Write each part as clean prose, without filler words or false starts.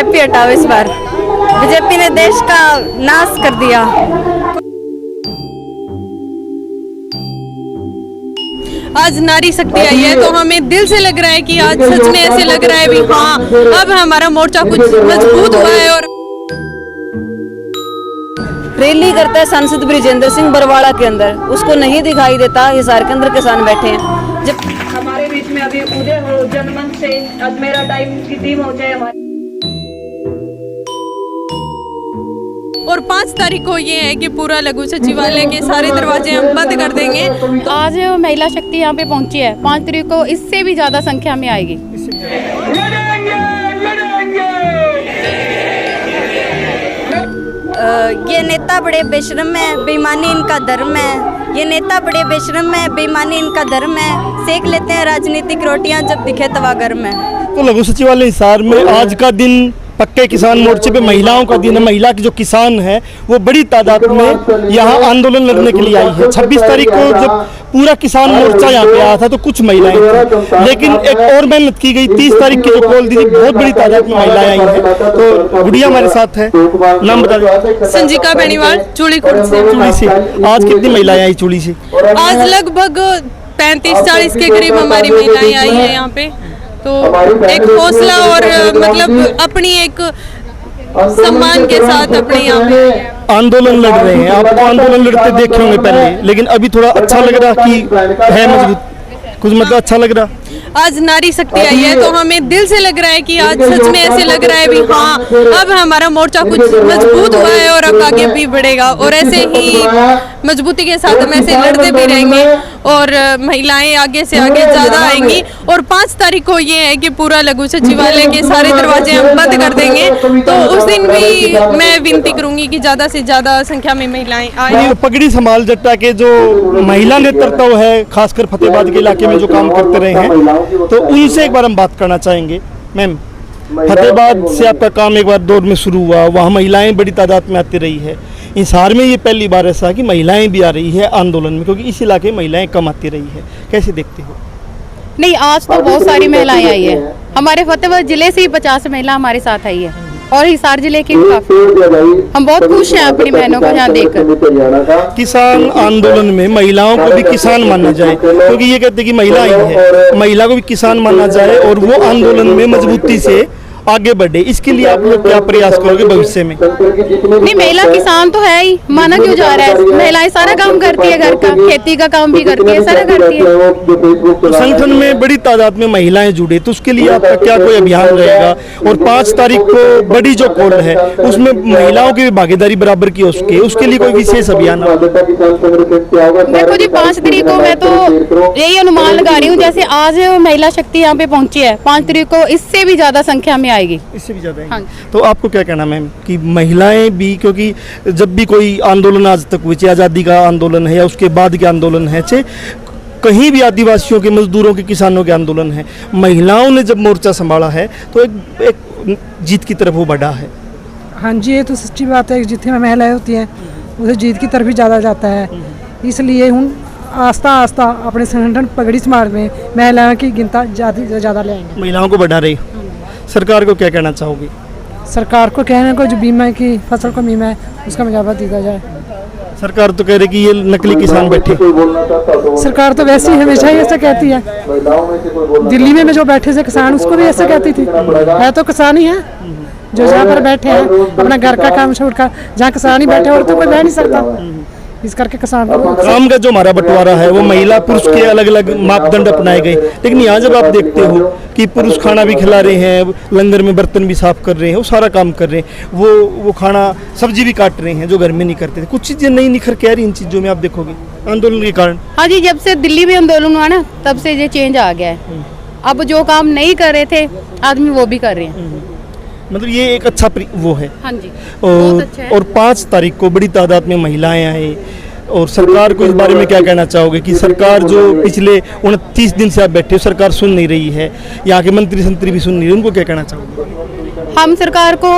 BJP हटाओ इस बार। BJP ने देश का नाश कर दिया। आज नारी शक्ति आई है तो हमें दिल से लग रहा है कि आज सच में ऐसे लग रहा है भी हाँ, अब हमारा मोर्चा कुछ मजबूत हुआ है। और रैली करता है सांसद बृजेंद्र सिंह बरवाड़ा के अंदर, उसको नहीं दिखाई देता। हिसार के अंदर किसान बैठे हैं। जब हमारे बीच में अभी उदय हो जनमंच से आज मेरा टाइम की टीम हो जाए हमारी। और 5 तारीख को ये है कि पूरा लघु सचिवालय के सारे दरवाजे हम बंद कर देंगे। तो आज महिला शक्ति यहाँ पे पहुंची है। 5 तारीख को इससे भी ज्यादा संख्या में आएगी। ये नेता बड़े बेशरम है, बेईमानी इनका धर्म है। ये नेता बड़े बेशरम है, बेईमानी इनका धर्म है। सेक लेते हैं राजनीतिक रोटियां जब दिखे तवा गर्म है। तो लघु सचिवालय हिसार में आज का दिन पक्के किसान मोर्चे पे महिलाओं का दिन है। महिला की जो किसान है वो बड़ी तादाद में यहाँ आंदोलन लड़ने के लिए आई है। 26 तारीख को जब पूरा किसान मोर्चा यहाँ पे आया था तो कुछ महिलाएं थी, लेकिन एक और मेहनत की गई। 30 तारीख की जो कॉल दी थी, बहुत बड़ी तादाद में महिलाएं आई हैं। तो गुड़िया हमारे साथ है, नाम बता दो। संजिका बेनीवाल, चूड़ीखुर्द से। चूड़ी से आज कितनी महिलाएं आई चूड़ी से? आज लगभग 35-40 के करीब हमारी महिलाएं आई है यहाँ पे। तो एक हौसला और मतलब अपनी एक सम्मान के साथ अपने यहाँ पे आंदोलन लड़ रहे हैं। आप आंदोलन लड़ते देखे होंगे पहले, लेकिन अभी थोड़ा अच्छा लग रहा कि है मजबूत, कुछ मतलब अच्छा लग रहा। आज नारी शक्ति आई है तो हमें दिल से लग रहा है कि आज सच में ऐसे लग रहा है भी हाँ, अब हमारा मोर्चा कुछ मजबूत हुआ है और अब आगे भी बढ़ेगा। और ऐसे ही मजबूती के साथ हम ऐसे लड़ते भी रहेंगे और महिलाएं आगे से आगे ज्यादा आएंगी। और 5 तारीख को ये है कि पूरा लघु सचिवालय के सारे दरवाजे हम बंद कर देंगे। तो उस दिन भी मैं विनती करूंगी कि ज्यादा से ज्यादा संख्या में महिलाएं आए। पगड़ी संभाल जट्टा के जो महिला नेतृत्व है, खासकर फतेहाबाद के इलाके में जो काम करते रहे हैं, तो उनसे एक बार हम बात करना चाहेंगे। मैम, फतेहाबाद से आपका काम एक बार दौर में शुरू हुआ, वहाँ महिलाएं बड़ी तादाद में आती रही है। हिसार में ये पहली बार ऐसा कि महिलाएं भी आ रही है आंदोलन में, क्योंकि इस इलाके में महिलाएं कम आती रही है। कैसे देखते हो? नहीं, आज तो बहुत सारी महिलाएं आई है। हमारे फतेहाबाद जिले से ही 50 महिला हमारे साथ आई है और हिसार जिले की भी काफी। हम बहुत खुश हैं अपनी बहनों को यहाँ देखकर। किसान आंदोलन में महिलाओं को भी किसान माना जाए, क्योंकि ये कहते हैं कि महिला ही है, महिला को भी किसान माना जाए और वो आंदोलन में मजबूती से आगे बढ़े। इसके लिए आप लोग क्या प्रयास करोगे भविष्य में? नहीं, महिला किसान तो है ही, माना क्यों जा रहा है? महिलाएं सारा काम करती है, घर का खेती का काम भी करती है, सारा करती है। तो संगठन में बड़ी तादाद में महिलाएं जुड़े, तो उसके लिए आपका क्या कोई अभियान रहेगा? और 5 तारीख को बड़ी जो कॉल है उसमें महिलाओं की भी भागीदारी बराबर की उसके लिए कोई विशेष अभियान? देखो जी, 5 तारीख को मैं तो यही अनुमान लगा रही हूँ, जैसे आज महिला शक्ति यहाँ पे पहुंची है, 5 तारीख को इससे भी ज्यादा संख्या में आएगी। इससे भी ज्यादा? हाँ। तो आपको क्या कहना मैम कि महिलाएं भी, क्योंकि जब भी कोई आंदोलन आज तक हुए, चाहे आज़ादी का आंदोलन है या उसके बाद के आंदोलन है, चाहे कहीं भी आदिवासियों के, मजदूरों के, किसानों के आंदोलन है, महिलाओं ने जब मोर्चा संभाला है तो एक जीत की तरफ वो बढ़ा है। हाँ जी, ये तो सच्ची बात है। जितनी महिलाएं होती हैं उसे जीत की तरफ ही ज़्यादा जाता है। इसलिए हूँ आस्ता आस्ता अपने संगठन पगड़ी समाज में महिलाओं की गिनता ज़्यादा ले आएंगे। महिलाओं को बढ़ा रही। सरकार को क्या कहना चाहोगी? सरकार को कहने को जो बीमा है कि फसल को बीमा है उसका मुआवजा दिया जाए। सरकार तो कह रही कि ये नकली किसान बैठे। सरकार तो वैसे ही हमेशा ही ऐसा कहती है। दिल्ली में जो बैठे थे किसान, उसको भी ऐसा कहती थी। है तो किसान ही है जो जहाँ पर बैठे हैं, अपना घर का काम छोड़कर। जहाँ किसान ही बैठे और तो कोई बह नहीं सकता। इस करके किसान काम का जो हमारा बंटवारा है वो महिला पुरुष के अलग अलग मापदंड अपनाए गए, लेकिन यहाँ जब आप देखते हो कि पुरुष खाना भी खिला रहे हैं, लंगर में बर्तन भी साफ कर रहे हैं, वो सारा काम कर रहे हैं, वो खाना सब्जी भी काट रहे हैं जो घर में नहीं करते थे। कुछ चीजें नई निखर के आ रही इन चीजों में, आप देखोगे आंदोलन के कारण। हाँ जी, जब से दिल्ली में आंदोलन हुआ ना, तब से ये चेंज आ गया है। अब जो काम नहीं कर रहे थे आदमी वो भी कर रहे हैं। मतलब ये एक अच्छा वो है। हाँ जी, और, अच्छा है। और 5 तारीख को बड़ी तादाद में महिलाएं आई। और सरकार को इस बारे में क्या कहना चाहोगे कि सरकार जो पिछले 29 दिन से आप बैठे हो, सरकार सुन नहीं रही है, यहाँ के मंत्री संतरी भी सुन नहीं रहे, उनको क्या कहना चाहोगे? हम सरकार को,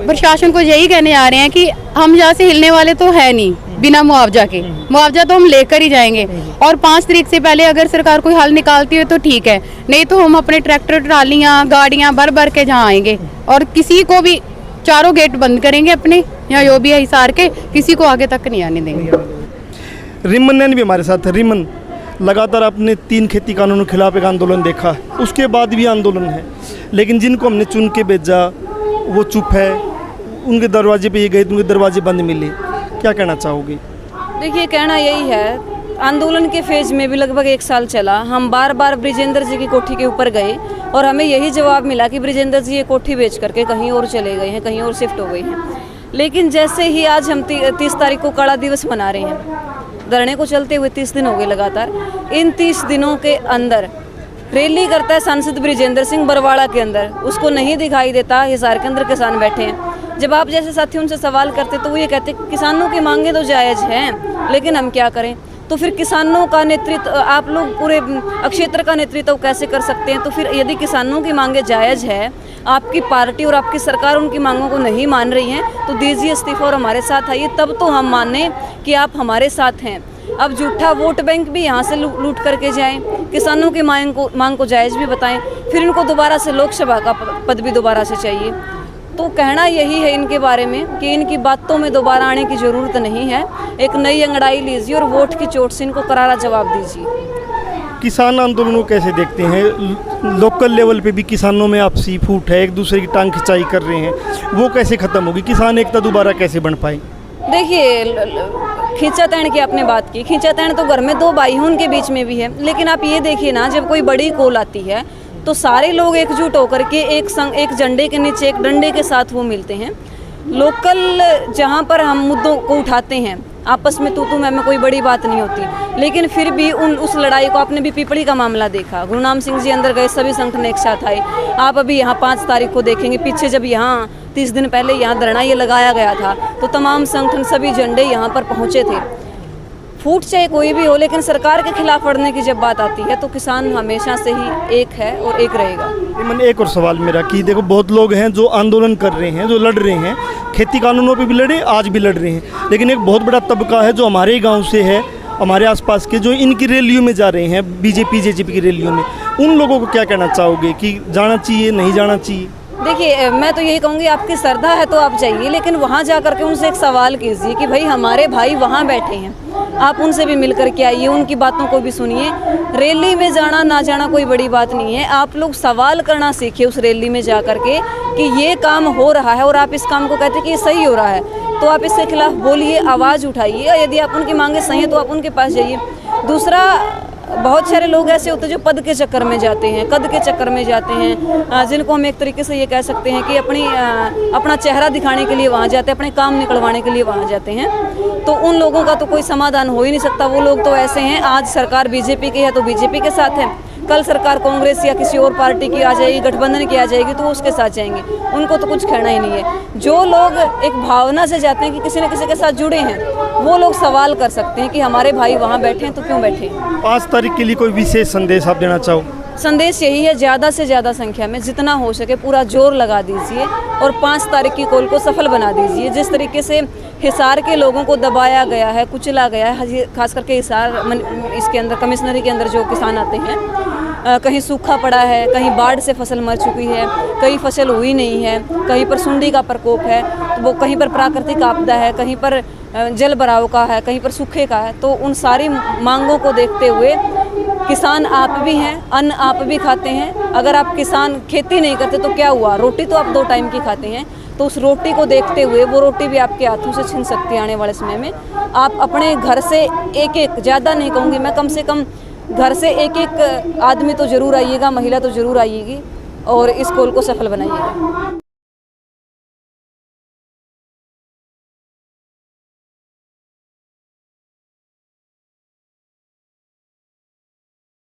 प्रशासन को यही कहने आ रहे हैं कि हम यहाँ से हिलने वाले तो है नहीं बिना मुआवजा के। मुआवजा तो हम लेकर ही जाएंगे और 5 तारीख से पहले अगर सरकार कोई हल निकालती है तो ठीक है, नहीं तो हम अपने ट्रैक्टर, ट्रालियाँ, गाड़ियाँ भर भर के जहाँ आएंगे और किसी को भी चारों गेट बंद करेंगे अपने, यहाँ जो भी है हिसार के, किसी को आगे तक नहीं आने देंगे। रिमन ने भी हमारे साथ है। रिमन, लगातार आपने 3 खेती कानूनों के खिलाफ एक आंदोलन देखा, उसके बाद भी आंदोलन है, लेकिन जिनको हमने चुन के भेजा वो चुप है, उनके दरवाजे पे ये गए तो उनके दरवाजे बंद मिले, क्या कहना चाहोगे? देखिए, कहना यही है, आंदोलन के फेज में भी लगभग 1 साल चला। हम बार बार बृजेंद्र जी की कोठी के ऊपर गए और हमें यही जवाब मिला कि बृजेंद्र जी ये कोठी बेच करके कहीं और चले गए हैं, कहीं और शिफ्ट हो गए हैं। लेकिन जैसे ही आज हम 30 तारीख को कड़ा दिवस मना रहे हैं, धरने को चलते हुए 30 दिन हो गए लगातार, इन 30 दिनों के अंदर रैली करता है सांसद बृजेंद्र सिंह बरवाड़ा के अंदर, उसको नहीं दिखाई देता हिसार के अंदर किसान बैठे हैं। जब आप जैसे साथी उनसे सवाल करते तो वो ये कहते किसानों की मांगे तो जायज़ हैं, लेकिन हम क्या करें। तो फिर किसानों का नेतृत्व, आप लोग पूरे क्षेत्र का नेतृत्व कैसे कर सकते हैं? तो फिर यदि किसानों की मांगे जायज़ है, आपकी पार्टी और आपकी सरकार उनकी मांगों को नहीं मान रही है, तो दीजिए इस्तीफा और हमारे साथ आइए, तब तो हम माने कि आप हमारे साथ हैं। अब झूठा वोट बैंक भी यहाँ से लूट करके जाएं, किसानों की मांग को जायज़ भी बताएं, फिर इनको दोबारा से लोकसभा का पद भी दोबारा से चाहिए। तो कहना यही है इनके बारे में कि इनकी बातों में दोबारा आने की ज़रूरत नहीं है। एक नई अंगड़ाई लीजिए और वोट की चोट से इनको करारा जवाब दीजिए। किसान आंदोलन को कैसे देखते हैं? लोकल लेवल पे भी किसानों में आपसी फूट है, एक दूसरे की टांग खिंचाई कर रहे हैं, वो कैसे ख़त्म होगी? किसान एकता दोबारा कैसे बन पाए? देखिए, खींचातान की आपने बात की, खींचातान तो घर में 2 भाई हैं उनके बीच में भी है, लेकिन आप ये देखिए ना, जब कोई बड़ी कॉल आती है तो सारे लोग एकजुट होकर के एक झंडे के नीचे एक डंडे के साथ वो मिलते हैं। लोकल जहाँ पर हम मुद्दों को उठाते हैं, आपस में तू मैं कोई बड़ी बात नहीं होती, लेकिन फिर भी उस लड़ाई को, आपने भी पिपड़ी का मामला देखा, गुरुनाम सिंह जी अंदर गए, सभी संगठन एक साथ आए। आप अभी यहाँ 5 तारीख को देखेंगे, पीछे जब यहाँ 30 दिन पहले यहाँ धरना ये लगाया गया था तो तमाम संगठन, सभी झंडे यहाँ पर पहुँचे थे। फूट चाहे कोई भी हो, लेकिन सरकार के खिलाफ लड़ने की जब बात आती है तो किसान हमेशा से ही एक है और एक रहेगा। मैंने एक और सवाल मेरा कि देखो, बहुत लोग हैं जो आंदोलन कर रहे हैं, जो लड़ रहे हैं, खेती कानूनों पे भी लड़े, आज भी लड़ रहे हैं, लेकिन एक बहुत बड़ा तबका है जो हमारे गांव से है, हमारे आसपास के, जो इनकी रैलियों में जा रहे हैं, बीजेपी जेजेपी की रैलियों में, उन लोगों को क्या कहना चाहोगे कि जाना चाहिए, नहीं जाना चाहिए? देखिए, मैं तो यही कहूँगी, आपकी श्रद्धा है तो आप जाइए, लेकिन वहाँ जा कर के उनसे एक सवाल कीजिए कि भाई हमारे भाई वहाँ बैठे हैं, आप उनसे भी मिल कर के आइए, उनकी बातों को भी सुनिए। रैली में जाना ना जाना कोई बड़ी बात नहीं है, आप लोग सवाल करना सीखिए उस रैली में जा कर के कि ये काम हो रहा है और आप इस काम को कहते हैं कि ये सही हो रहा है, तो आप इसके खिलाफ बोलिए, आवाज़ उठाइए। यदि आप उनकी मांगे सही हैं तो आप उनके पास जाइए। दूसरा, बहुत सारे लोग ऐसे होते हैं जो पद के चक्कर में जाते हैं, कद के चक्कर में जाते हैं, जिनको हम एक तरीके से ये कह सकते हैं कि अपना चेहरा दिखाने के लिए वहाँ जाते हैं, अपने काम निकलवाने के लिए वहाँ जाते हैं। तो उन लोगों का तो कोई समाधान हो ही नहीं सकता। वो लोग तो ऐसे हैं, आज सरकार बीजेपी की है तो बीजेपी के साथ है, कल सरकार कांग्रेस या किसी और पार्टी की आ जाएगी, गठबंधन की आ जाएगी तो उसके साथ जाएंगे, उनको तो कुछ कहना ही नहीं है। जो लोग एक भावना से जाते हैं कि किसी न किसी के साथ जुड़े हैं, वो लोग सवाल कर सकते हैं कि हमारे भाई वहाँ बैठे हैं तो क्यों बैठे हैं। 5 तारीख के लिए कोई विशेष संदेश आप देना चाहो? संदेश यही है, ज़्यादा से ज़्यादा संख्या में जितना हो सके पूरा जोर लगा दीजिए और 5 तारीख की कॉल को सफल बना दीजिए। जिस तरीके से हिसार के लोगों को दबाया गया है, कुचला गया है, खास करके हिसार इसके अंदर कमिश्नरी के अंदर जो किसान आते हैं, कहीं सूखा पड़ा है, कहीं बाढ़ से फसल मर चुकी है, कहीं फसल हुई नहीं है, कहीं पर सुंडी का प्रकोप है, तो वो कहीं पर प्राकृतिक आपदा है, कहीं पर जल भराव का है, कहीं पर सूखे का है। तो उन सारी मांगों को देखते हुए किसान आप भी हैं, अन्न आप भी खाते हैं। अगर आप किसान खेती नहीं करते तो क्या हुआ, रोटी तो आप 2 टाइम की खाते हैं, तो उस रोटी को देखते हुए वो रोटी भी आपके हाथों से छिन सकती है आने वाले समय में। आप अपने घर से एक ज़्यादा नहीं कहूँगी मैं, कम से कम घर से एक आदमी तो ज़रूर आइएगा, महिला तो ज़रूर आइएगी और इस कॉल को सफल बनाइएगा।